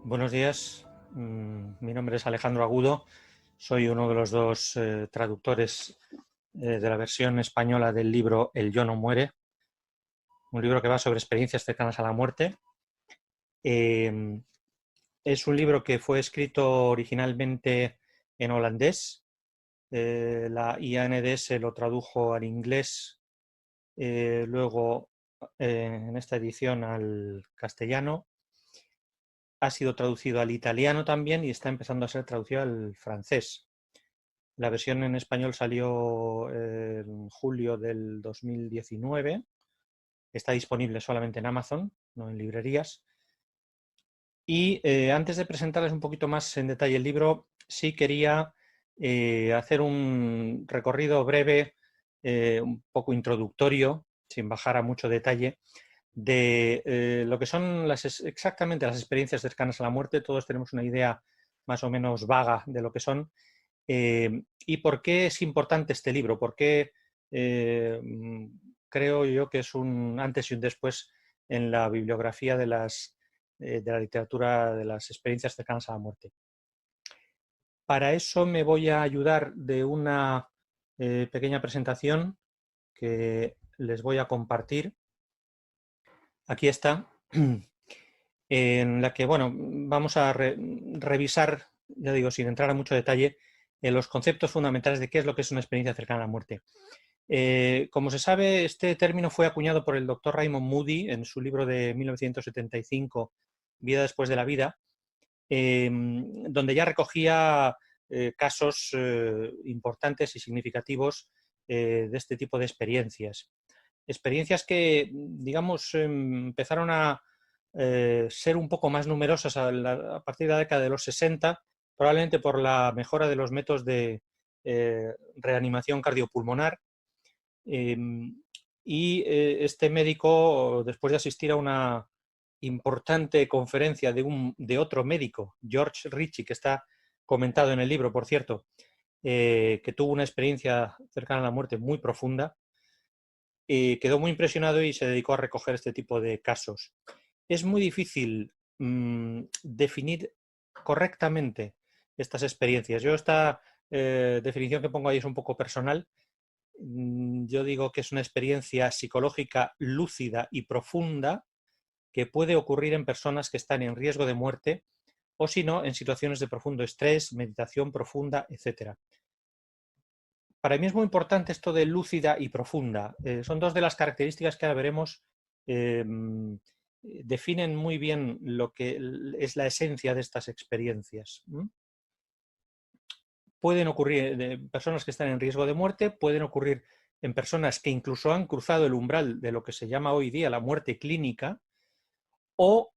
Buenos días, mi nombre es Alejandro Agudo, soy uno de los dos traductores de la versión española del libro El yo no muere, un libro que va sobre experiencias cercanas a la muerte. Es un libro que fue escrito originalmente en holandés, la IANDS lo tradujo al inglés, luego en esta edición al castellano. Ha sido traducido al italiano también y está empezando a ser traducido al francés. La versión en español salió en julio del 2019. Está disponible solamente en Amazon, no en librerías. Y antes de presentarles un poquito más en detalle el libro, sí quería hacer un recorrido breve, un poco introductorio, sin bajar a mucho detalle, de lo que son exactamente las experiencias cercanas a la muerte. Todos tenemos una idea más o menos vaga de lo que son. ¿Y por qué es importante este libro? ¿Por qué creo yo que es un antes y un después en la bibliografía de la literatura de las experiencias cercanas a la muerte? Para eso me voy a ayudar de una pequeña presentación que les voy a compartir. Aquí está, en la que vamos a revisar, ya digo, sin entrar a mucho detalle, en los conceptos fundamentales de qué es lo que es una experiencia cercana a la muerte. Como se sabe, este término fue acuñado por el doctor Raymond Moody en su libro de 1975, Vida después de la vida, donde ya recogía casos importantes y significativos de este tipo de experiencias. Experiencias que, digamos, empezaron a ser un poco más numerosas a partir de la década de los 60, probablemente por la mejora de los métodos de reanimación cardiopulmonar. Este médico, después de asistir a una importante conferencia de otro médico, George Ritchie, que está comentado en el libro, por cierto, que tuvo una experiencia cercana a la muerte muy profunda, quedó muy impresionado y se dedicó a recoger este tipo de casos. Es muy difícil definir correctamente estas experiencias. Yo esta definición que pongo ahí es un poco personal. Yo digo que es una experiencia psicológica lúcida y profunda que puede ocurrir en personas que están en riesgo de muerte o, si no, en situaciones de profundo estrés, meditación profunda, etc. Para mí es muy importante esto de lúcida y profunda. Son dos de las características que ahora veremos. Definen muy bien lo que es la esencia de estas experiencias. pueden ocurrir en personas que están en riesgo de muerte, pueden ocurrir en personas que incluso han cruzado el umbral de lo que se llama hoy día la muerte clínica, o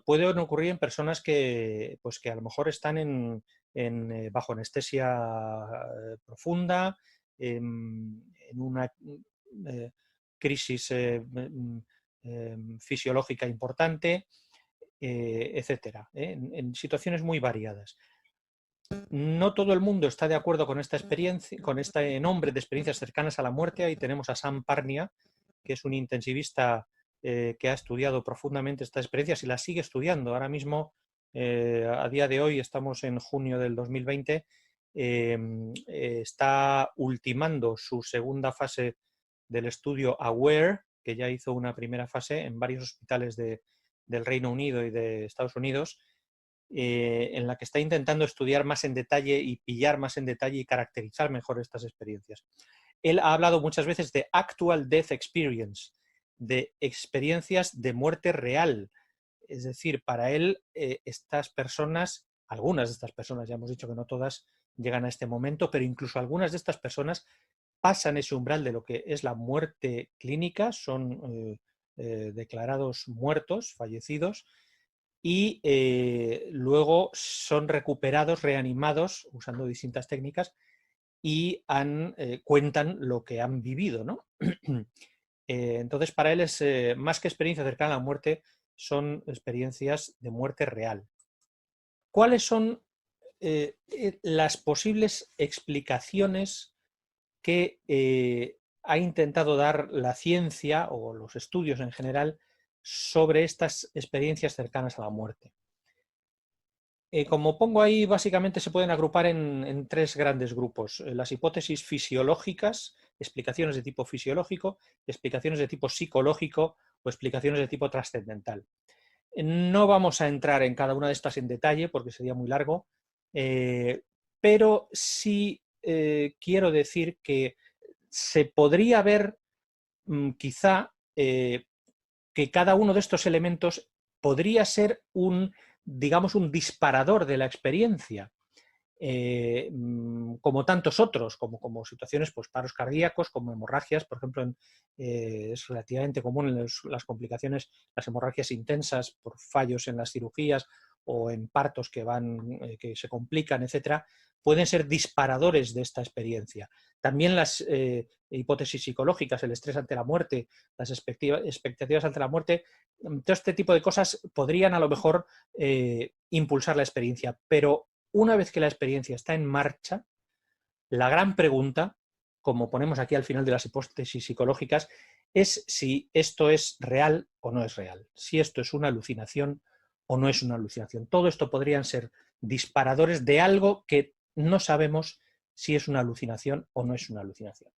pueden ocurrir en personas pues que a lo mejor están bajo anestesia profunda, en una crisis fisiológica importante, etcétera, en situaciones muy variadas. No todo el mundo está de acuerdo con esta experiencia, con este nombre de experiencias cercanas a la muerte. Ahí tenemos a Sam Parnia, que es un intensivista que ha estudiado profundamente estas experiencias y las sigue estudiando. Ahora mismo, a día de hoy, estamos en junio del 2020, está ultimando su segunda fase del estudio AWARE, que ya hizo una primera fase en varios hospitales del Reino Unido y de Estados Unidos, en la que está intentando estudiar más en detalle y pillar más en detalle y caracterizar mejor estas experiencias. Él ha hablado muchas veces de actual death experience, de experiencias de muerte real. Es decir, para él, estas personas, algunas de estas personas, ya hemos dicho que no todas llegan a este momento, pero incluso algunas de estas personas pasan ese umbral de lo que es la muerte clínica, son declarados muertos, fallecidos, y luego son recuperados, reanimados, usando distintas técnicas, y cuentan lo que han vivido, ¿no? Entonces, para él es más que experiencia cercana a la muerte, son experiencias de muerte real. ¿Cuáles son las posibles explicaciones que ha intentado dar la ciencia o los estudios en general sobre estas experiencias cercanas a la muerte? Como pongo ahí, básicamente se pueden agrupar en tres grandes grupos. Las hipótesis fisiológicas, explicaciones de tipo fisiológico, explicaciones de tipo psicológico o explicaciones de tipo trascendental. No vamos a entrar en cada una de estas en detalle porque sería muy largo, pero sí quiero decir que se podría ver quizá que cada uno de estos elementos podría ser digamos, un disparador de la experiencia, como tantos otros, como situaciones, pues paros cardíacos, como hemorragias, por ejemplo, es relativamente común en las complicaciones, las hemorragias intensas por fallos en las cirugías o en partos que se complican, etcétera, pueden ser disparadores de esta experiencia. También las hipótesis psicológicas, el estrés ante la muerte, las expectativas ante la muerte, todo este tipo de cosas podrían a lo mejor impulsar la experiencia, pero una vez que la experiencia está en marcha, la gran pregunta, como ponemos aquí al final de las hipótesis psicológicas, es si esto es real o no es real, si esto es una alucinación o no es una alucinación. Todo esto podrían ser disparadores de algo que no sabemos si es una alucinación o no es una alucinación.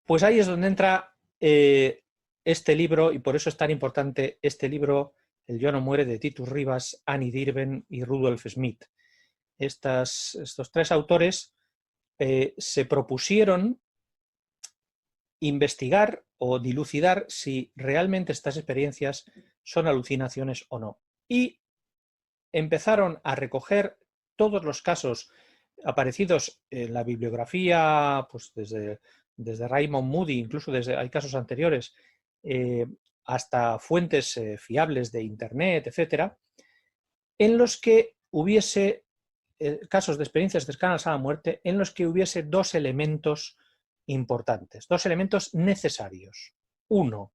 Pues ahí es donde entra este libro, y por eso es tan importante este libro, El yo no muere, de Titus Rivas, Annie Dirven y Rudolf Smith. Estos tres autores se propusieron investigar o dilucidar si realmente estas experiencias son alucinaciones o no. Y empezaron a recoger todos los casos aparecidos en la bibliografía, pues desde Raymond Moody, incluso hay casos anteriores, hasta fuentes fiables de Internet, etcétera, en los que hubiese casos de experiencias cercanas a la muerte en los que hubiese dos elementos importantes, dos elementos necesarios. Uno,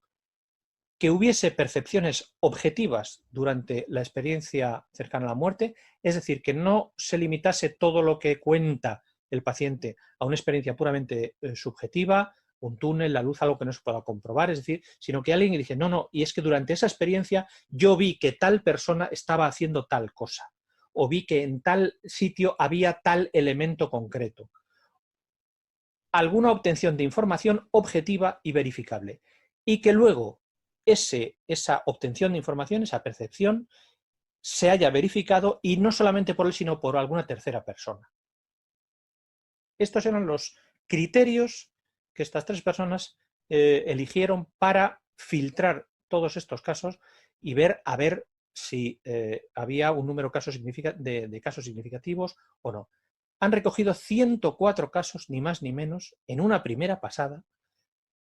que hubiese percepciones objetivas durante la experiencia cercana a la muerte, es decir, que no se limitase todo lo que cuenta el paciente a una experiencia puramente subjetiva, un túnel, la luz, algo que no se pueda comprobar, es decir, sino que alguien dice, no, y es que durante esa experiencia yo vi que tal persona estaba haciendo tal cosa, o vi que en tal sitio había tal elemento concreto. Alguna obtención de información objetiva y verificable. Y que luego esa obtención de información, esa percepción, se haya verificado y no solamente por él, sino por alguna tercera persona. Estos eran los criterios que estas tres personas eligieron para filtrar todos estos casos y ver a ver si había un número de casos significativos o no. Han recogido 104 casos, ni más ni menos, en una primera pasada,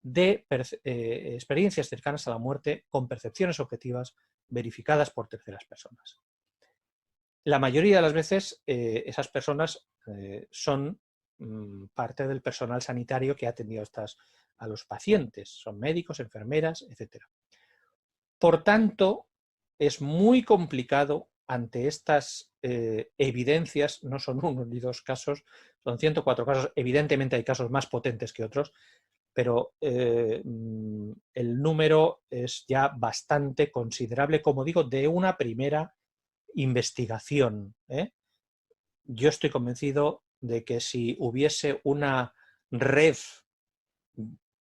de experiencias cercanas a la muerte con percepciones objetivas verificadas por terceras personas. La mayoría de las veces esas personas son parte del personal sanitario que ha atendido a los pacientes, son médicos, enfermeras, etc. Por tanto, es muy complicado ante estas evidencias, no son uno ni dos casos, son 104 casos, evidentemente hay casos más potentes que otros, pero el número es ya bastante considerable, como digo, de una primera investigación. Yo estoy convencido de que si hubiese una red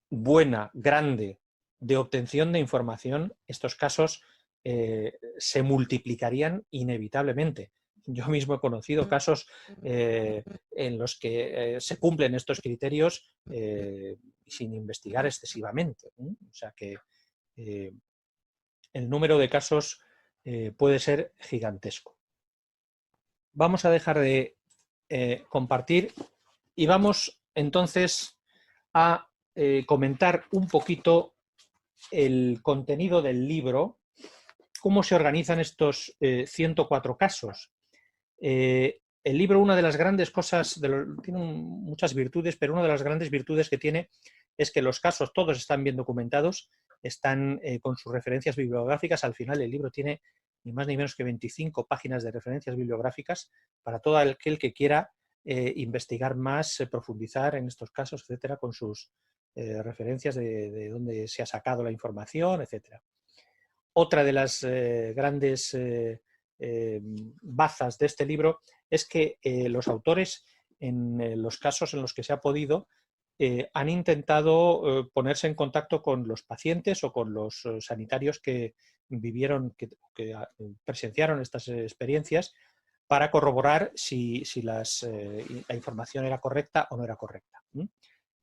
buena, grande, de obtención de información, estos casos se multiplicarían inevitablemente. Yo mismo he conocido casos en los que se cumplen estos criterios sin investigar excesivamente. O sea que el número de casos puede ser gigantesco. Vamos a dejar de compartir y vamos entonces a comentar un poquito el contenido del libro, cómo se organizan estos 104 casos. El libro, una de las grandes cosas, tiene muchas virtudes, pero una de las grandes virtudes que tiene es que los casos todos están bien documentados, están con sus referencias bibliográficas. Al final el libro tiene ni más ni menos que 25 páginas de referencias bibliográficas para todo aquel que quiera investigar más, profundizar en estos casos, etcétera, con sus referencias de dónde se ha sacado la información, etcétera. Otra de las grandes bazas de este libro es que los autores, en los casos en los que se ha podido, han intentado ponerse en contacto con los pacientes o con los sanitarios que vivieron, que presenciaron estas experiencias, para corroborar si la información era correcta o no era correcta.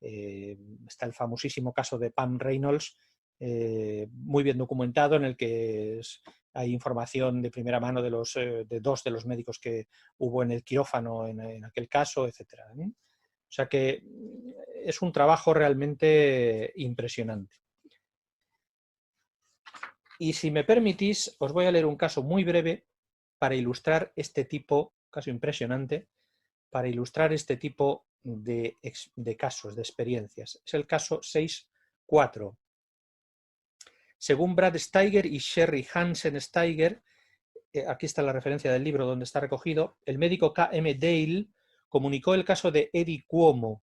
Está el famosísimo caso de Pam Reynolds, muy bien documentado, en el que hay información de primera mano de dos de los médicos que hubo en el quirófano en aquel caso, etc. O sea que es un trabajo realmente impresionante. Y si me permitís, os voy a leer un caso muy breve para ilustrar este tipo, caso impresionante, para ilustrar este tipo de casos, de experiencias. Es el caso 6.4. Según Brad Steiger y Sherry Hansen Steiger, aquí está la referencia del libro donde está recogido, el médico K.M. Dale comunicó el caso de Eddie Cuomo,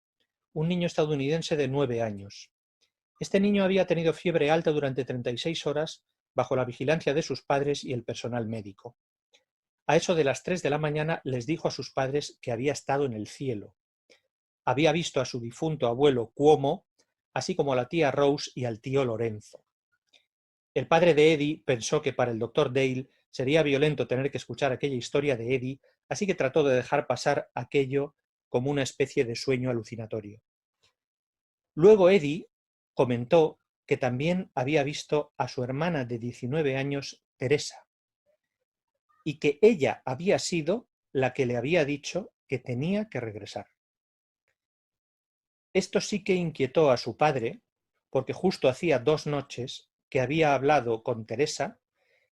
un niño estadounidense de 9 años. Este niño había tenido fiebre alta durante 36 horas bajo la vigilancia de sus padres y el personal médico. A eso de las 3 de la mañana les dijo a sus padres que había estado en el cielo. Había visto a su difunto abuelo Cuomo, así como a la tía Rose y al tío Lorenzo. El padre de Eddie pensó que para el doctor Dale sería violento tener que escuchar aquella historia de Eddie, así que trató de dejar pasar aquello como una especie de sueño alucinatorio. Luego Eddie comentó que también había visto a su hermana de 19 años, Teresa, y que ella había sido la que le había dicho que tenía que regresar. Esto sí que inquietó a su padre, porque justo hacía 2 noches que había hablado con Teresa,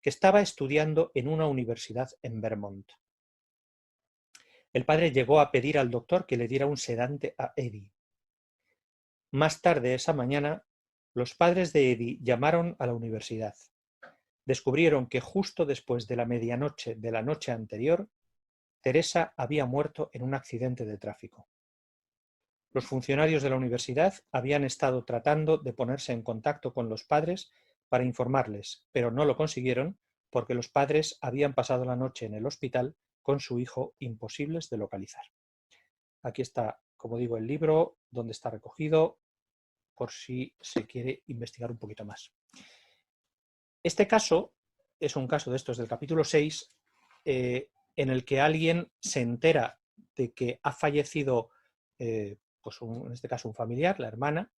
que estaba estudiando en una universidad en Vermont. El padre llegó a pedir al doctor que le diera un sedante a Eddie. Más tarde esa mañana, los padres de Eddie llamaron a la universidad. Descubrieron que justo después de la medianoche de la noche anterior, Teresa había muerto en un accidente de tráfico. Los funcionarios de la universidad habían estado tratando de ponerse en contacto con los padres para informarles, pero no lo consiguieron porque los padres habían pasado la noche en el hospital con su hijo, imposibles de localizar. Aquí está, como digo, el libro donde está recogido, por si se quiere investigar un poquito más. Este caso es un caso de estos del capítulo 6, en el que alguien se entera de que ha fallecido, pues en este caso un familiar, la hermana,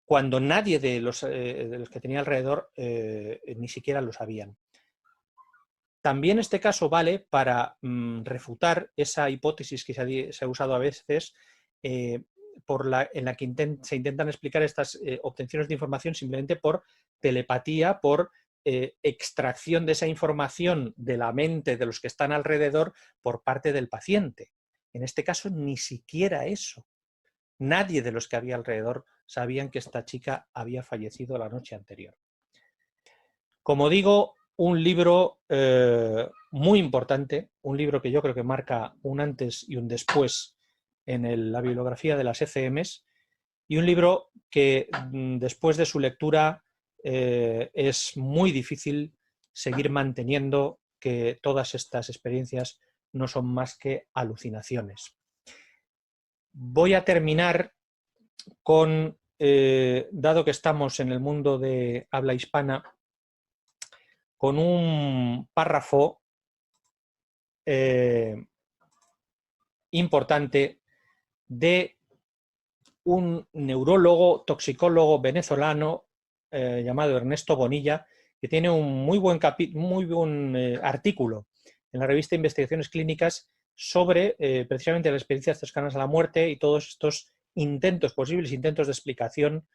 cuando nadie de los que tenía alrededor ni siquiera lo sabían. También este caso vale para refutar esa hipótesis que se ha usado a veces en la que se intentan explicar estas obtenciones de información simplemente por telepatía, por extracción de esa información de la mente de los que están alrededor por parte del paciente. En este caso, ni siquiera eso. Nadie de los que había alrededor sabían que esta chica había fallecido la noche anterior. Como digo, un libro muy importante, un libro que yo creo que marca un antes y un después en la bibliografía de las ECMs, y un libro que después de su lectura es muy difícil seguir manteniendo que todas estas experiencias no son más que alucinaciones. Voy a terminar con, dado que estamos en el mundo de habla hispana, con un párrafo importante de un neurólogo, toxicólogo venezolano llamado Ernesto Bonilla, que tiene un muy buen artículo en la revista Investigaciones Clínicas sobre precisamente las experiencias cercanas a la muerte y todos estos posibles intentos de explicación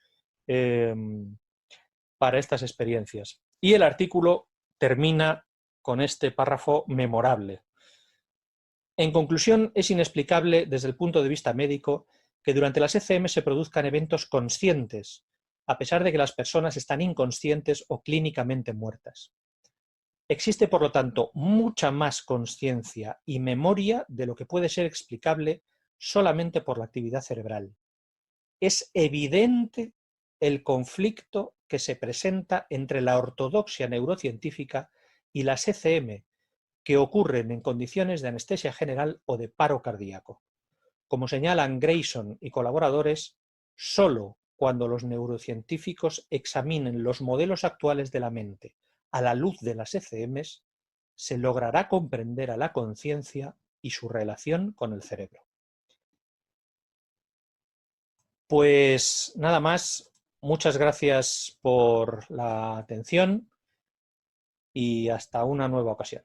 para estas experiencias. Y el artículo termina con este párrafo memorable. En conclusión, es inexplicable desde el punto de vista médico que durante las ECM se produzcan eventos conscientes, a pesar de que las personas están inconscientes o clínicamente muertas. Existe, por lo tanto, mucha más consciencia y memoria de lo que puede ser explicable solamente por la actividad cerebral. Es evidente el conflicto que se presenta entre la ortodoxia neurocientífica y las ECM, que ocurren en condiciones de anestesia general o de paro cardíaco. Como señalan Grayson y colaboradores, solo cuando los neurocientíficos examinen los modelos actuales de la mente a la luz de las ECMs, se logrará comprender a la conciencia y su relación con el cerebro. Pues nada más, muchas gracias por la atención y hasta una nueva ocasión.